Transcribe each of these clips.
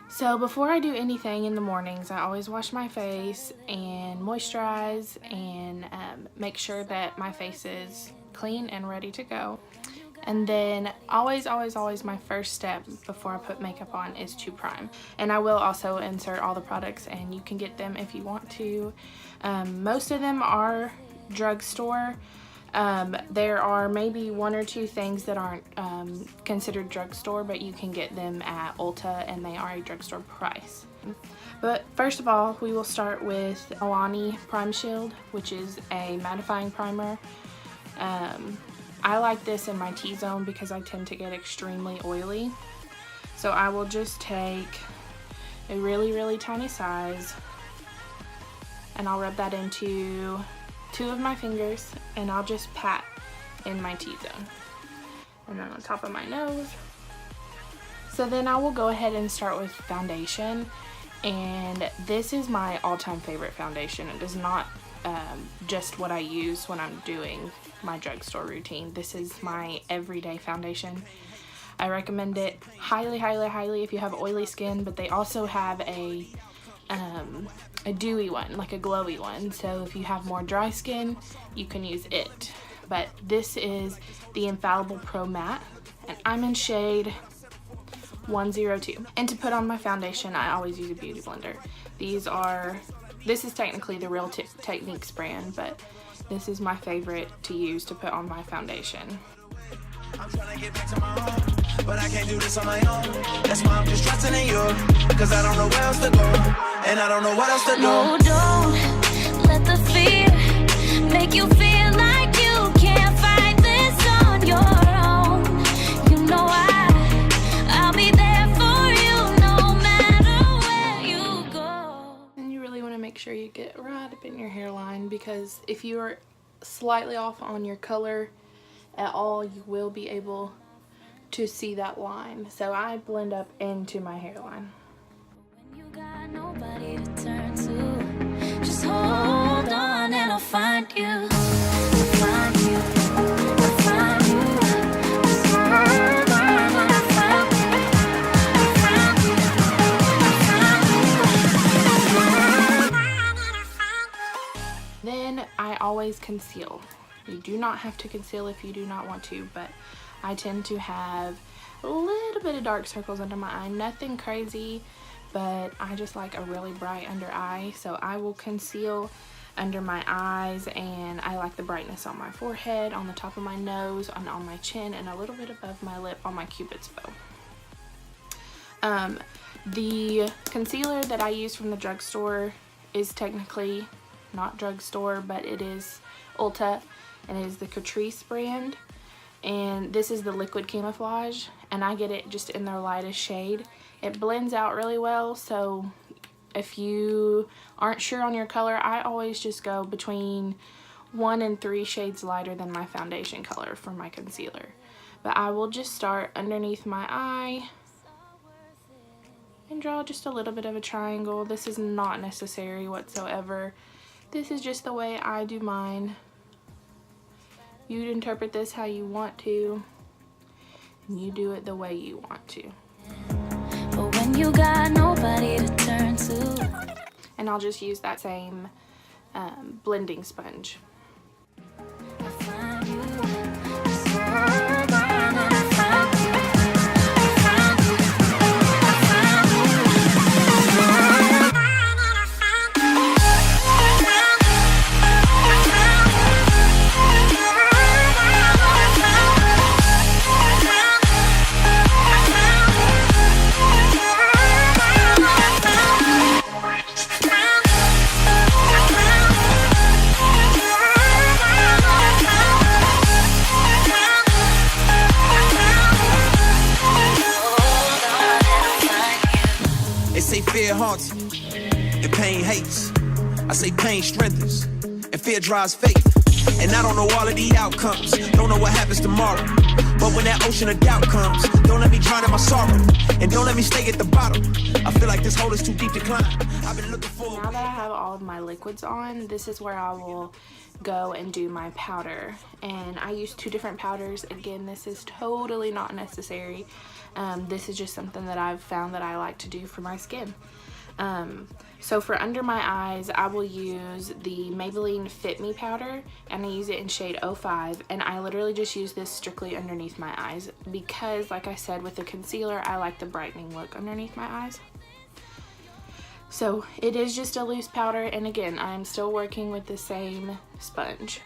So before I do anything in the mornings, I always wash my face and moisturize and make sure that my face is clean and ready to go. And then always my first step before I put makeup on is to prime. And I will also insert all the products, and you can get them if you want to. Most of them are drugstore. There are maybe one or two things that aren't considered drugstore, but you can get them at Ulta and they are a drugstore price. But first of all, we will start with Milani Prime Shield, which is a mattifying primer. I like this in my T-zone because I tend to get extremely oily. So I will just take a really tiny size and I'll rub that into 2 of my fingers, and I'll just pat in my T-zone and then on top of my nose. So then I will go ahead and start with foundation, and this is my all-time favorite foundation. It is not just what I use when I'm doing my drugstore routine. This is my everyday foundation. I recommend it highly if you have oily skin, but they also have a dewy one, like a glowy one. So if you have more dry skin, you can use it. But this is the Infallible Pro Matte, and I'm in shade 102. And to put on my foundation, I always use a beauty blender. This is technically the Real Techniques brand, but this is my favorite to use to put on my foundation. I'm trying to get back to my home, but I can't do this on my own. That's why I'm just trusting in you, cause I don't know where else to go, and I don't know what else to do. No, don't let the fear make you feel like you can't fight this on your own. You know I'll be there for you no matter where you go. And you really want to make sure you get right up in your hairline, because if you are slightly off on your color at all, you will be able to see that line. So I blend up into my hairline. When you got nobody to turn to, just hold on and I'll find you. I'll find you. I'll find you. Just hold on and I'll find you. I'll find you. I'll find you. Then I always conceal. You do not have to conceal if you do not want to, but I tend to have a little bit of dark circles under my eye. Nothing crazy, but I just like a really bright under eye. So I will conceal under my eyes, and I like the brightness on my forehead, on the top of my nose, and on my chin, and a little bit above my lip on my Cupid's bow. The concealer that I use from the drugstore is technically not drugstore, but it is Ulta, and it is the Catrice brand, and this is the liquid Camouflage, and I get it just in their lightest shade. It blends out really well, so if you aren't sure on your color, I always just go between 1 and 3 shades lighter than my foundation color for my concealer. But I will just start underneath my eye and draw just a little bit of a triangle. This is not necessary whatsoever. This is just the way I do mine. You'd interpret this how you want to, and you do it the way you want to. But when you got nobody to turn to. And I'll just use that same blending sponge. I'll find you. Just hold on and I'll find you. I'll find you. I'll find you. Fear haunts you, and pain hates. I say pain strengthens, and fear drives faith. And I don't know all of the outcomes, don't know what happens tomorrow. But when that ocean of doubt comes, don't let me drown in my sorrow, and don't let me stay at the bottom. I feel like this hole is too deep to climb. I've been looking for. Now that I have all of my liquids on, this is where I will go and do my powder. And I use 2 different powders. Again, this is totally not necessary. This is just something that I've found that I like to do for my skin. So for under my eyes, I will use the Maybelline Fit Me powder, and I use it in shade 05, and I literally just use this strictly underneath my eyes because, like I said, with the concealer, I like the brightening look underneath my eyes. So it is just a loose powder, and again, I'm still working with the same sponge.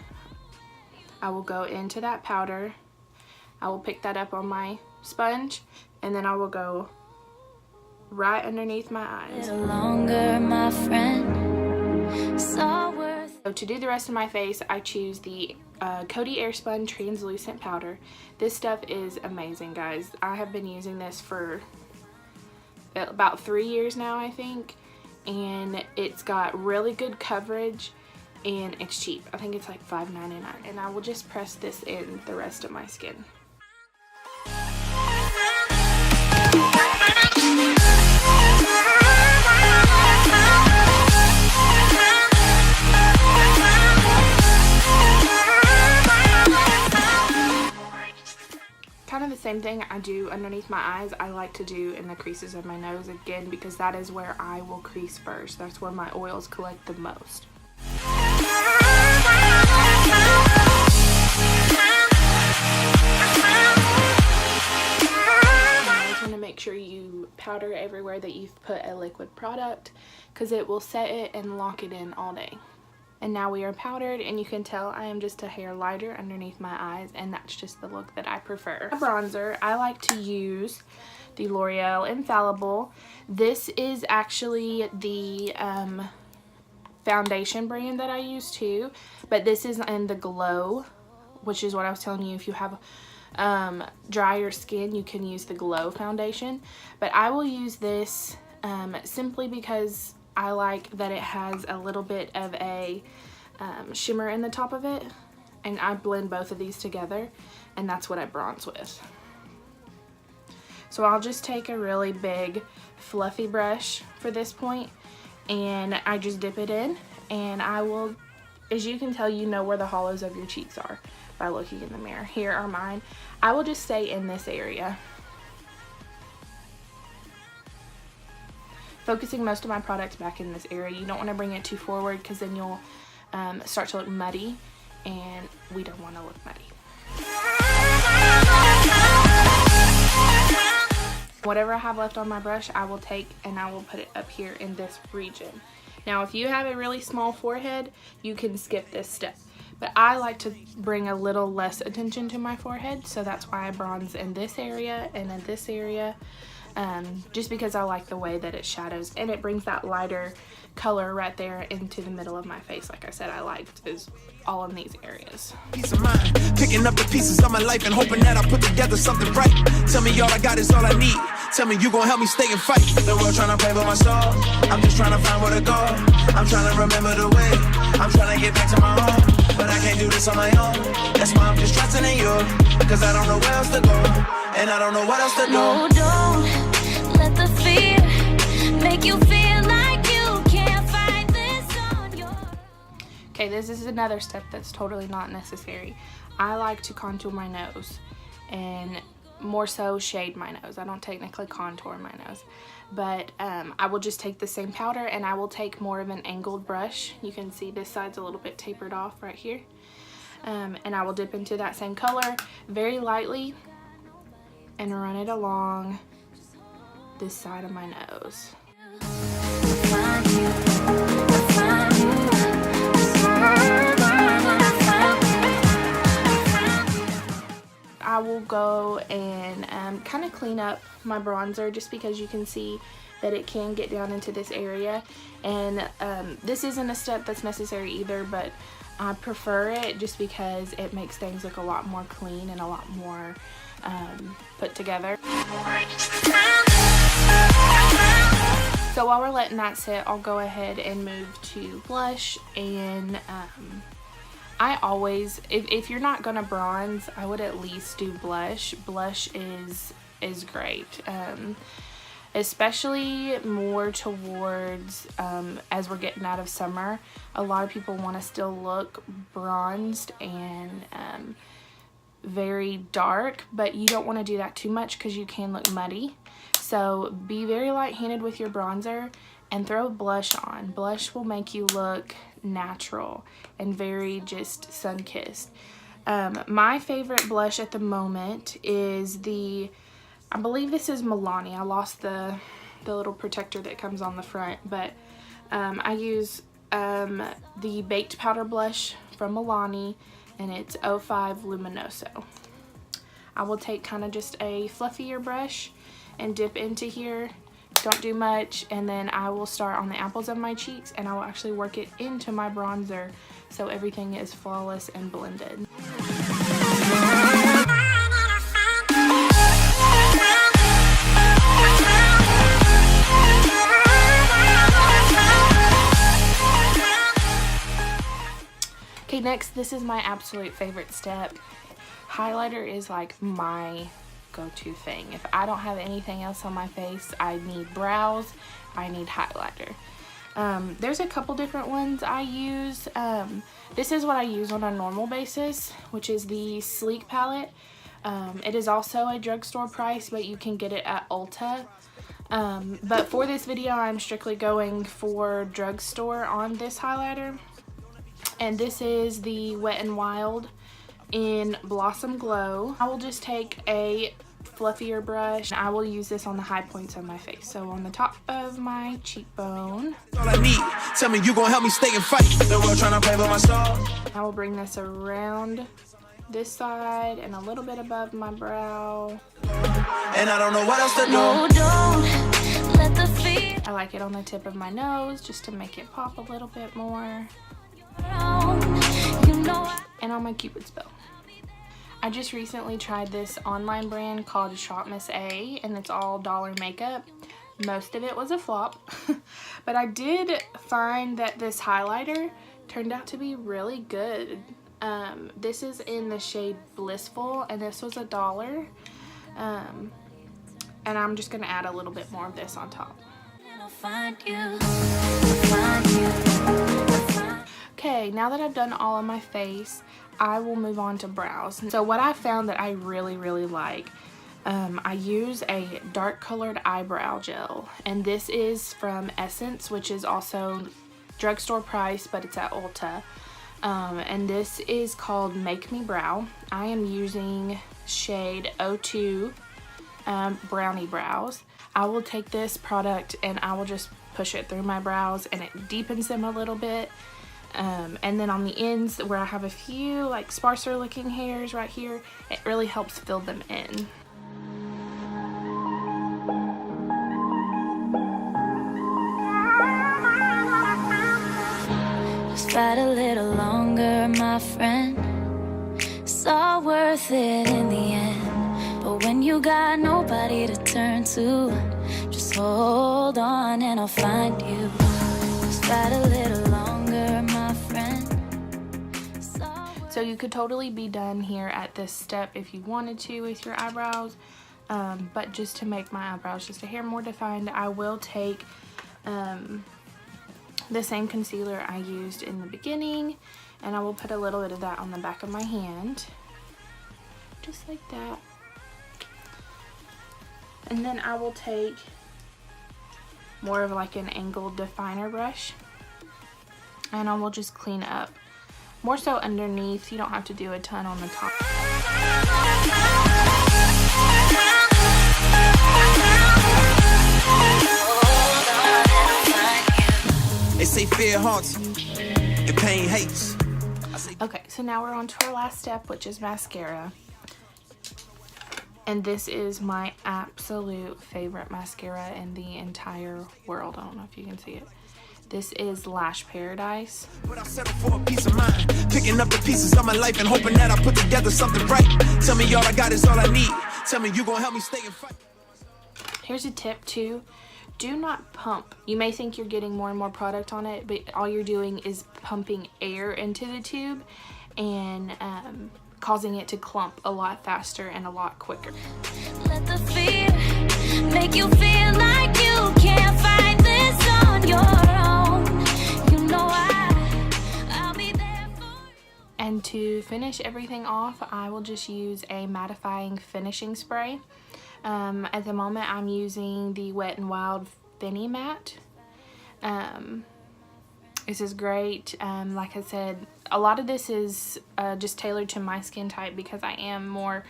I will go into that powder, I will pick that up on my sponge, and then I will go right underneath my eyes. Longer, my friend. So to do the rest of my face, I choose the Coty Airspun Translucent Powder. This stuff is amazing, guys. I have been using this for about 3 years now, I think, and it's got really good coverage, and it's cheap. I think it's like $5.99, and I will just press this in the rest of my skin. Kind of the same thing I do underneath my eyes, I like to do in the creases of my nose, again, because that is where I will crease first. That's where my oils collect the most. Always want to make sure you powder everywhere that you've put a liquid product, because it will set it and lock it in all day. And now we are powdered, and you can tell I am just a hair lighter underneath my eyes, and that's just the look that I prefer. Bronzer, I like to use the L'Oreal Infallible. This is actually the foundation brand that I use too, but this is in the Glow, which is what I was telling you. If you have drier skin, you can use the Glow foundation, but I will use this simply because I like that it has a little bit of a shimmer in the top of it, and I blend both of these together, and that's what I bronze with. So I'll just take a really big fluffy brush for this point, and I just dip it in, and I will, as you can tell, you know where the hollows of your cheeks are by looking in the mirror. Here are mine. I will just stay in this area, focusing most of my products back in this area. You don't want to bring it too forward, because then you'll start to look muddy, and we don't want to look muddy. Whatever I have left on my brush, I will take and I will put it up here in this region. Now, if you have a really small forehead, you can skip this step. But I like to bring a little less attention to my forehead, so that's why I bronze in this area and in this area. Just because I like the way that it shadows, and it brings that lighter color right there into the middle of my face. Like I said, I liked is all in these areas. Peace of mind, picking up the pieces of my life and hoping that I put together something right. Tell me all I got is all I need. Tell me you gon' help me stay and fight. The world trying to play with my soul. I'm just trying to find where to go. I'm trying to remember the way. I'm trying to get back to my home, but I can't do this on my own. That's why I'm just trusting in you, cause I don't know where else to go, and I don't know what else to do. No, don't let the fear make you feel like you can't fight this on your own. Okay, this is another step that's totally not necessary. I like to contour my nose, and more so shade my nose. I don't technically contour my nose, but I will just take the same powder, and I will take more of an angled brush. You can see this side's a little bit tapered off right here, and I will dip into that same color very lightly and run it along this side of my nose. I will go and kind of clean up my bronzer, just because you can see that it can get down into this area, and this isn't a step that's necessary either, but I prefer it just because it makes things look a lot more clean and a lot more put together. So while we're letting that sit, I'll go ahead and move to blush, and I always, if you're not gonna bronze, I would at least do blush. Blush is great, especially more towards as we're getting out of summer. A lot of people want to still look bronzed and very dark, but you don't want to do that too much because you can look muddy. So be very light-handed with your bronzer and throw blush on. Blush will make you look natural and very just sun-kissed. My favorite blush at the moment is I believe this is Milani. I lost the little protector that comes on the front, but I use the Baked Powder Blush from Milani, and it's 05 Luminoso. I will take kind of just a fluffier brush and dip into here. Don't do much, and then I will start on the apples of my cheeks, and I will actually work it into my bronzer so everything is flawless and blended. Okay, next, this is my absolute favorite step. Highlighter is like my go-to thing. If I don't have anything else on my face, I need brows, I need highlighter. There's a couple different ones I use. This is what I use on a normal basis, which is the Sleek palette. It is also a drugstore price, but you can get it at Ulta. But for this video, I'm strictly going for drugstore on this highlighter. And this is the Wet n Wild in Blossom Glow. I will just take a fluffier brush, and I will use this on the high points of my face. So on the top of my cheekbone. All I need, tell me you gonna help me stay and fight. The world trying to play with my soul. I will bring this around this side and a little bit above my brow. And I don't know what else to do. No, don't let the fear I like it on the tip of my nose just to make it pop a little bit more. you know And on my Cupid's bow. I just recently tried this online brand called ShopMissA, and it's all dollar makeup. Most of it was a flop, but I did find that this highlighter turned out to be really good. This is in the shade Blissful, and this was $1. And I'm just gonna add a little bit more of this on top. I'll find you. I'll find you. Okay, now that I've done all of my face, I will move on to brows. So what I found that I really like, I use a dark colored eyebrow gel, and this is from Essence, which is also drugstore price, but it's at Ulta. And this is called Make Me Brow. I am using shade 02 Brownie Brows. I will take this product and I will just push it through my brows, and it deepens them a little bit. And then on the ends where I have a few like sparser looking hairs right here, it really helps fill them in. Just fight a little longer, my friend. It's all worth it in the end. But when you got nobody to turn to, just hold on and I'll find you. Just fight a little longer, my friend. So you could totally be done here at this step if you wanted to with your eyebrows. But just to make my eyebrows just a hair more defined, I will take the same concealer I used in the beginning, and I will put a little bit of that on the back of my hand, just like that. And then I will take more of like an angled definer brush, and I will just clean up. More so underneath, you don't have to do a ton on the top. They say fear haunts and pain hates. Okay, so now we're on to our last step, which is mascara. And this is my absolute favorite mascara in the entire world. I don't know if you can see it. This is Lash Paradise. But I settle for a piece of mind, picking up the pieces of my life and hoping that I put together something right. Tell me all I got is all I need. Tell me you gonna help me stay and fight. Here's a tip too. Do not pump. You may think you're getting more and more product on it, but all you're doing is pumping air into the tube, and causing it to clump a lot faster and a lot quicker. Let the fear make you feel like you can't fight this on your own. You know I'll be there for you. And to finish everything off, I will just use a mattifying finishing spray. At the moment, I'm using the Wet n Wild Finny Matte. This is great. Like I said, a lot of this is just tailored to my skin type because I am more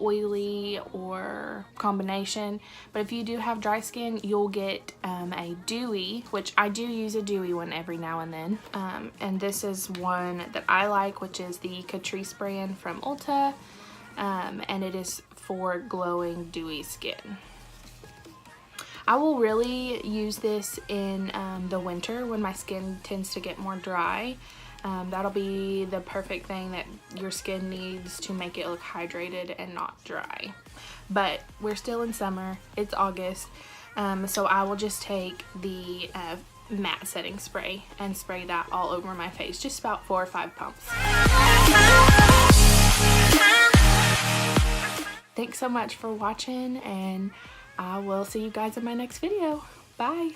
oily or combination. But if you do have dry skin, you'll get a dewy, which I do use a dewy one every now and then. And this is one that I like, which is the Catrice brand from Ulta. And it is for glowing dewy skin. I will really use this in the winter when my skin tends to get more dry. That'll be the perfect thing that your skin needs to make it look hydrated and not dry. But we're still in summer, it's August, so I will just take the matte setting spray and spray that all over my face, just about 4 or 5 pumps. Thanks so much for watching, and I will see you guys in my next video. Bye!